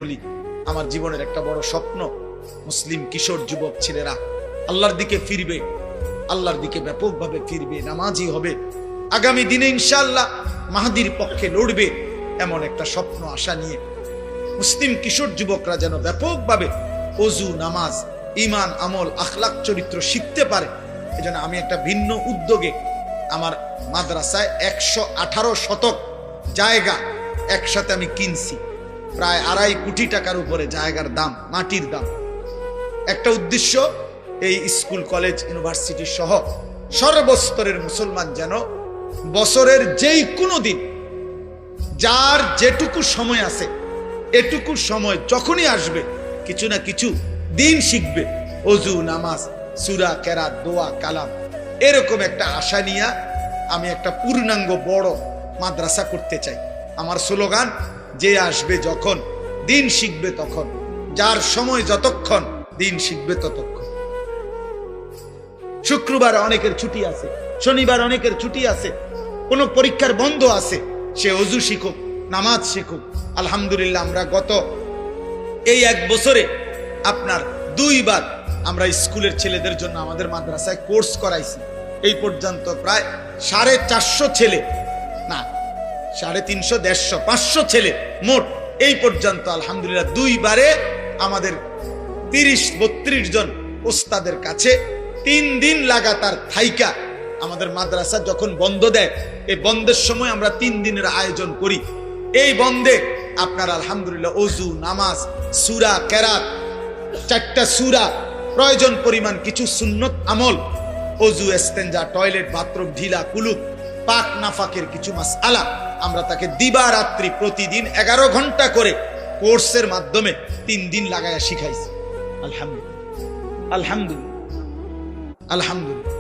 বলি, আমার জীবনের একটা বড় স্বপ্ন মুসলিম কিশোর যুবক ছেলেরা আল্লাহর দিকে ফিরবে, আল্লাহর দিকে ব্যাপকভাবে ফিরবে, নামাজি হবে, আগামী দিনে ইনশাআল্লাহ মাহদির পক্ষে লড়বে, এমন একটা স্বপ্ন আশা নিয়ে মুসলিম কিশোর যুবকরা যেন ব্যাপকভাবে ওযু, নামাজ, ঈমান, আমল, আখলাক, চরিত্র শিখতে পারে। এজন্য আমি একটা ভিন্ন উদ্যোগে আমার মাদ্রাসায় 118 শতক জায়গা একসাথে আমি কিনছি, প্রায় 2.5 কোটি টাকার উপরে জায়গার দাম, মাটির দাম। একটা উদ্দেশ্য, এই স্কুল, কলেজ, ইউনিভার্সিটি সহ সর্বস্তরের মুসলমান যেন বছরের যেই কোনো দিন যার যেটুকু সময় আছে, এটুকু সময় যখনই আসবে কিছু না কিছু দিন শিখবে, ওযু, নামাজ, সূরা, কেরাত, দোয়া, কালাম, এরকম একটা আশা নিয়ে আমি একটা পূর্ণাঙ্গ বড় মাদ্রাসা করতে চাই। আমার স্লোগান, যে আসবে যখন দিন শিখবে তখন, যার সময় যতক্ষণ দিন শিখবে ততক্ষণ। শুক্রবার অনেকের ছুটি আছে, শনিবার অনেকের ছুটি আছে, কোন পরীক্ষার বন্ধ আছে, সে ওযু শিখুক, নামাজ শিখুক। আলহামদুলিল্লাহ আমরা গত এই 1 বছরে আপনার 2 বার আমরা স্কুলের ছেলেদের জন্য আমাদের মাদ্রাসায় কোর্স করাইছি। এই পর্যন্ত প্রায় 450 ছেলে, না 350, 150, 500 ছেলে মোট এই পর্যন্ত আলহামদুলিল্লাহ 2 বারে আমাদের 30-32 জন ওস্তাদের কাছে 3 দিন লাগাতার থাইকা আমাদের মাদ্রাসা যখন বন্ধ দেয়, এই বন্ধের সময় আমরা 3 দিনের আয়োজন করি। এই বন্ধে আপনার আলহামদুলিল্লাহ ওযু, নামাজ, সূরা, কেরাত, 4টা সূরা, প্রয়োজন পরিমাণ কিছু সুন্নত আমল, ওযু, ইস্তেঞ্জা, টয়লেট, বাথরুম, ঢিলা, কুলুপ, পাক নাফাকের কিছু মাসআলা, আমরা তাকে দিবারাত্রি প্রতিদিন 11 ঘন্টা করে কোর্সের মাধ্যমে 3 দিন লাগায়া শিখাইছি। আলহামদুলিল্লাহ, আলহামদুলিল্লাহ, আলহামদুলিল্লাহ।